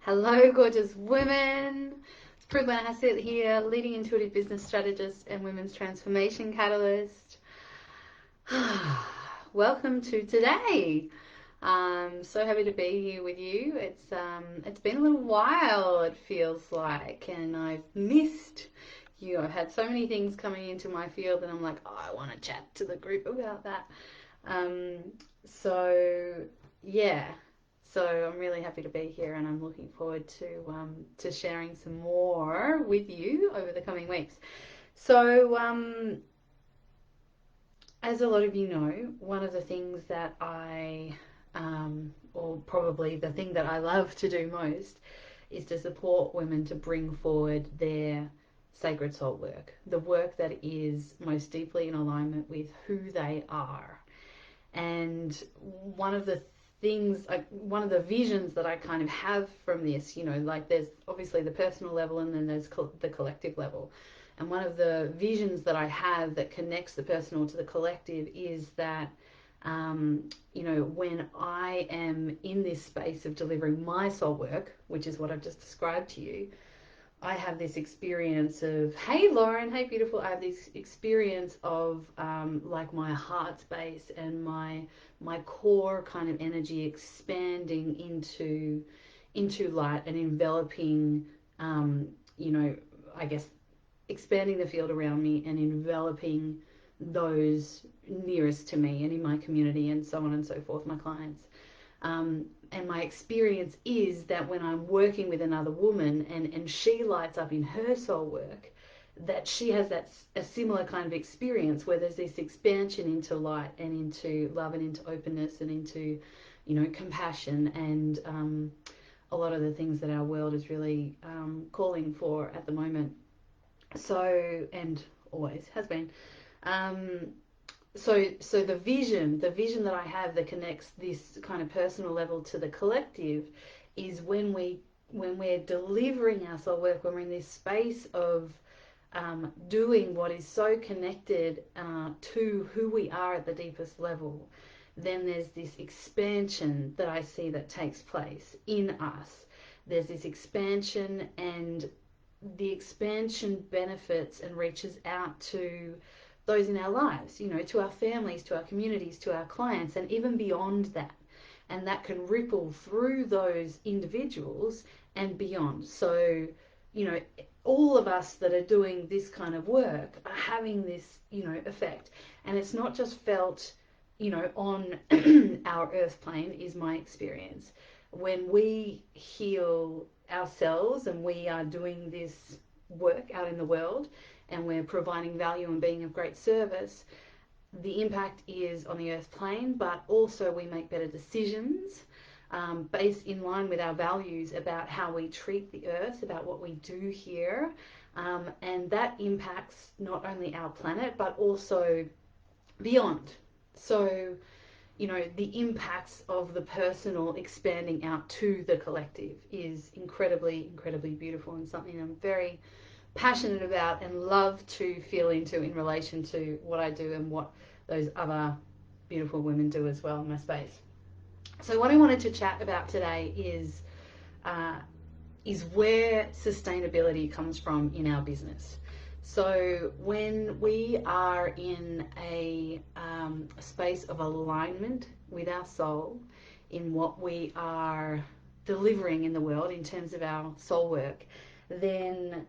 Hello, gorgeous women. It's Brooklyn Hassett here, leading intuitive business strategist and women's transformation catalyst. Welcome to today. I'm so happy to be here with you. It's been a little while, it feels like, and I've missed you. I've had so many things coming into my field, and I'm like, oh, I want to chat to the group about that. So yeah. So I'm really happy to be here, and I'm looking forward to sharing some more with you over the coming weeks. So as a lot of you know, one of the things that or probably the thing that I love to do most, is to support women to bring forward their sacred soul work, the work that is most deeply in alignment with who they are. And one of the one of the visions that I kind of have from this, like there's obviously the personal level and then there's the collective level. And one of the visions that I have that connects the personal to the collective is that, when I am in this space of delivering my soul work, which is what I've just described to you, I have this experience of, hey Lauren, hey beautiful, I have this experience of like my heart space and my core kind of energy expanding into light and enveloping, I guess expanding the field around me and enveloping those nearest to me and in my community and so on and so forth, my clients. And my experience is that when I'm working with another woman and she lights up in her soul work, that she has a similar kind of experience where there's this expansion into light and into love and into openness and into, compassion and a lot of the things that our world is really calling for at the moment. So, and always has been. So the vision that I have that connects this kind of personal level to the collective is when we're delivering our soul work, when we're in this space of doing what is so connected to who we are at the deepest level, then there's this expansion that I see that takes place in us. There's this expansion, and the expansion benefits and reaches out to those in our lives, to our families, to our communities, to our clients, and even beyond that. And that can ripple through those individuals and beyond. So, all of us that are doing this kind of work are having this, effect. And it's not just felt, on our earth plane, is my experience. When we heal ourselves and we are doing this work out in the world and we're providing value and being of great service, the impact is on the earth plane, but also we make better decisions based in line with our values about how we treat the earth, about what we do here, and that impacts not only our planet but also beyond. So, the impacts of the personal expanding out to the collective is incredibly, incredibly beautiful, and something I'm very passionate about and love to feel into in relation to what I do and what those other beautiful women do as well in my space. So what I wanted to chat about today is where sustainability comes from in our business. So when we are in a space of alignment with our soul in what we are delivering in the world in terms of our soul work, then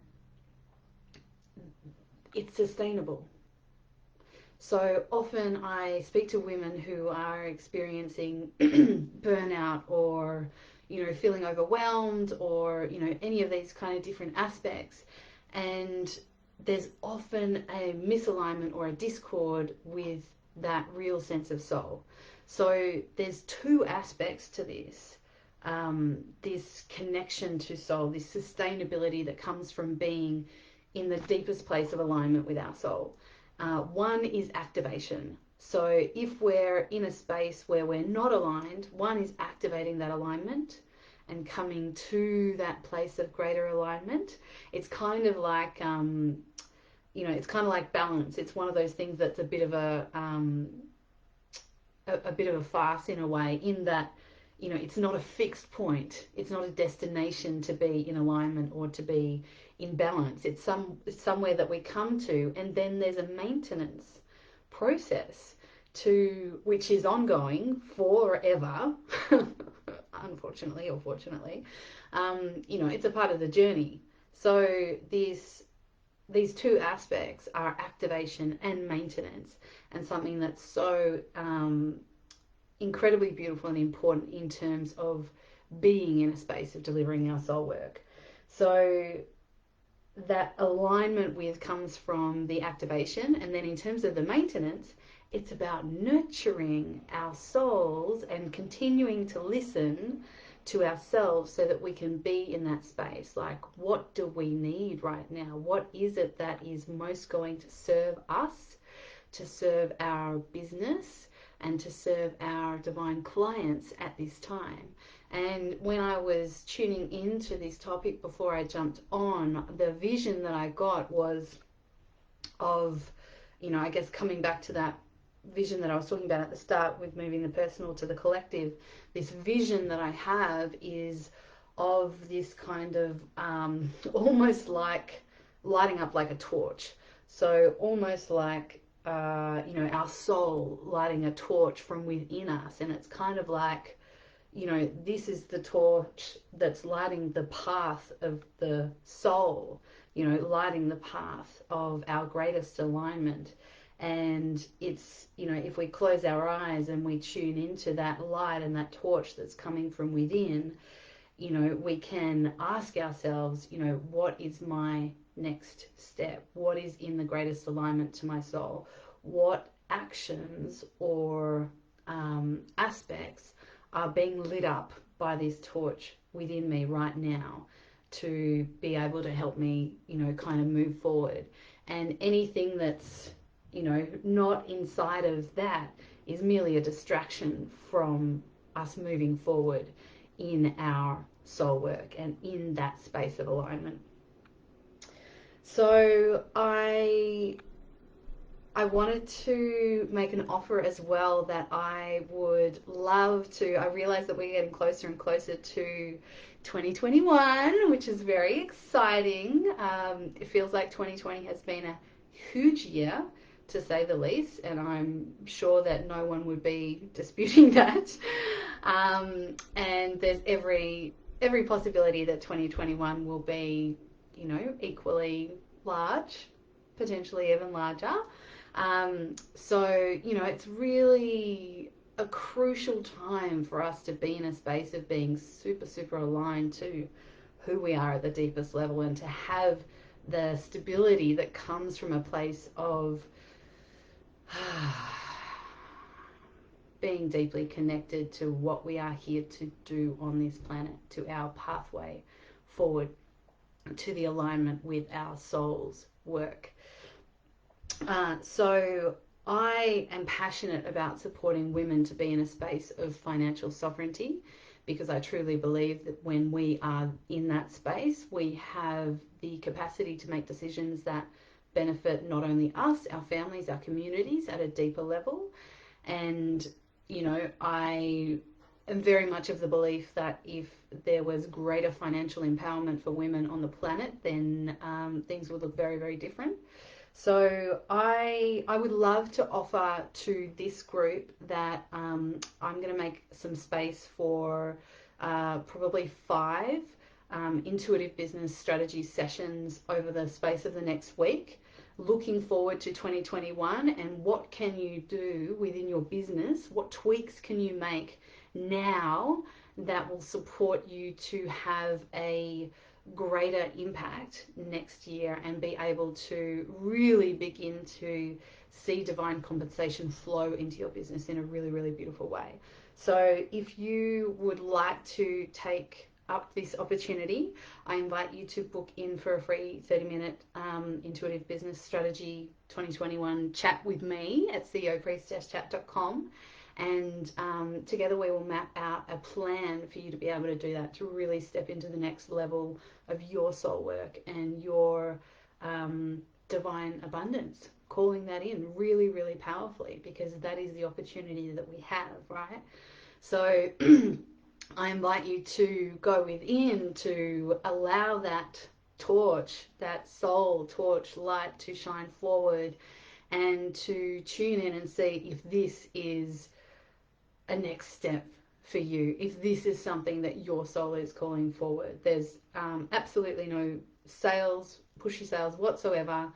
it's sustainable. So often I speak to women who are experiencing burnout or, feeling overwhelmed or, any of these kind of different aspects. And there's often a misalignment or a discord with that real sense of soul. So there's two aspects to this. This connection to soul, this sustainability that comes from being in the deepest place of alignment with our soul. One is activation. So if we're in a space where we're not aligned, one is activating that alignment and coming to that place of greater alignment. It's kind of like, it's kind of like balance. It's one of those things that's a bit of a bit of a farce in a way, in that, it's not a fixed point. It's not a destination to be in alignment or to be in balance. It's somewhere that we come to, and then there's a maintenance process to which is ongoing forever. Unfortunately or fortunately, it's a part of the journey. So these two aspects are activation and maintenance, and something that's so incredibly beautiful and important in terms of being in a space of delivering our soul work. So that alignment with comes from the activation, and then in terms of the maintenance, it's about nurturing our souls and continuing to listen to ourselves so that we can be in that space. Like, what do we need right now? What is it that is most going to serve us, to serve our business, and to serve our divine clients at this time? And when I was tuning into this topic before I jumped on, the vision that I got was of, I guess coming back to that vision that I was talking about at the start with moving the personal to the collective. This vision that I have is of this kind of almost like lighting up like a torch. So almost like, our soul lighting a torch from within us. And it's kind of like, this is the torch that's lighting the path of the soul, lighting the path of our greatest alignment. And it's, if we close our eyes and we tune into that light and that torch that's coming from within, we can ask ourselves, what is my next step? What is in the greatest alignment to my soul? What actions or aspects are being lit up by this torch within me right now to be able to help me, kind of move forward? And anything that's, not inside of that is merely a distraction from us moving forward in our soul work and in that space of alignment. So I wanted to make an offer as well that I would love to. I realize that we're getting closer and closer to 2021, which is very exciting. It feels like 2020 has been a huge year, to say the least, and I'm sure that no one would be disputing that. And there's every possibility that 2021 will be, equally large, potentially even larger. So, it's really a crucial time for us to be in a space of being super, super aligned to who we are at the deepest level, and to have the stability that comes from a place of being deeply connected to what we are here to do on this planet, to our pathway forward, to the alignment with our soul's work. So I am passionate about supporting women to be in a space of financial sovereignty, because I truly believe that when we are in that space, we have the capacity to make decisions that benefit not only us, our families, our communities at a deeper level. And, I am very much of the belief that if there was greater financial empowerment for women on the planet, then things would look very, very different. So I would love to offer to this group that I'm going to make some space for probably 5 intuitive business strategy sessions over the space of the next week, looking forward to 2021, and what can you do within your business, what tweaks can you make now that will support you to have a greater impact next year and be able to really begin to see divine compensation flow into your business in a really, really beautiful way. So if you would like to take up this opportunity, I invite you to book in for a free 30-minute Intuitive Business Strategy 2021 chat with me at ceopriestesschat.com. And together we will map out a plan for you to be able to do that, to really step into the next level of your soul work and your divine abundance, calling that in really, really powerfully, because that is the opportunity that we have, right? So I invite you to go within, to allow that torch, that soul torch light to shine forward, and to tune in and see if this is a next step for you, if this is something that your soul is calling forward. There's absolutely no pushy sales whatsoever.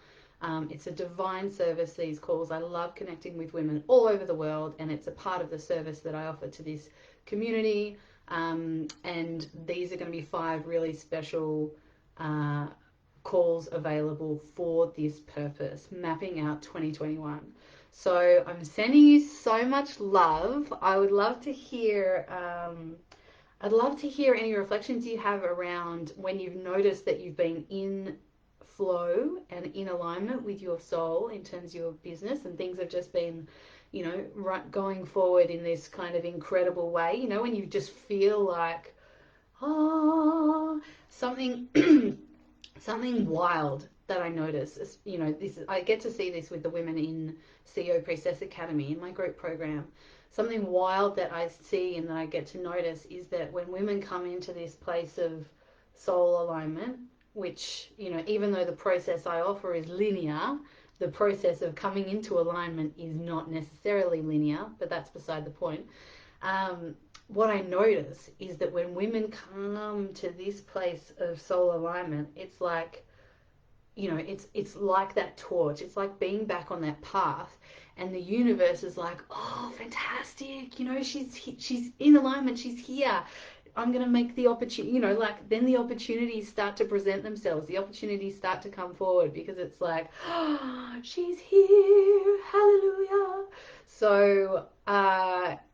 It's a divine service, these calls. I love connecting with women all over the world, and it's a part of the service that I offer to this community. And these are going to be 5 really special calls available for this purpose, mapping out 2021. So I'm sending you so much love. I would love to hear I'd love to hear any reflections you have around when you've noticed that you've been in flow and in alignment with your soul in terms of your business, and things have just been, going forward in this kind of incredible way. When you just feel like, something something wild that I notice is, I get to see this with the women in CEO Priestess Academy in my group program. Something wild that I see and that I get to notice is that when women come into this place of soul alignment, which, even though the process I offer is linear, the process of coming into alignment is not necessarily linear, but that's beside the point. What I notice is that when women come to this place of soul alignment, it's like, it's like that torch. It's like being back on that path, and the universe is like, oh, fantastic. She's in alignment. She's here. I'm going to make the opportunity, then the opportunities start to present themselves. The opportunities start to come forward because it's like, oh, she's here. Hallelujah. So,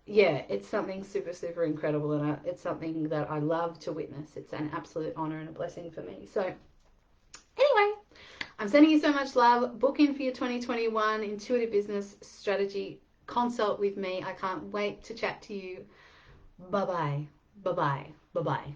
yeah, it's something super, super incredible. And it's something that I love to witness. It's an absolute honor and a blessing for me. So, anyway, I'm sending you so much love. Book in for your 2021 Intuitive Business Strategy consult with me. I can't wait to chat to you. Bye-bye. Bye-bye. Bye-bye.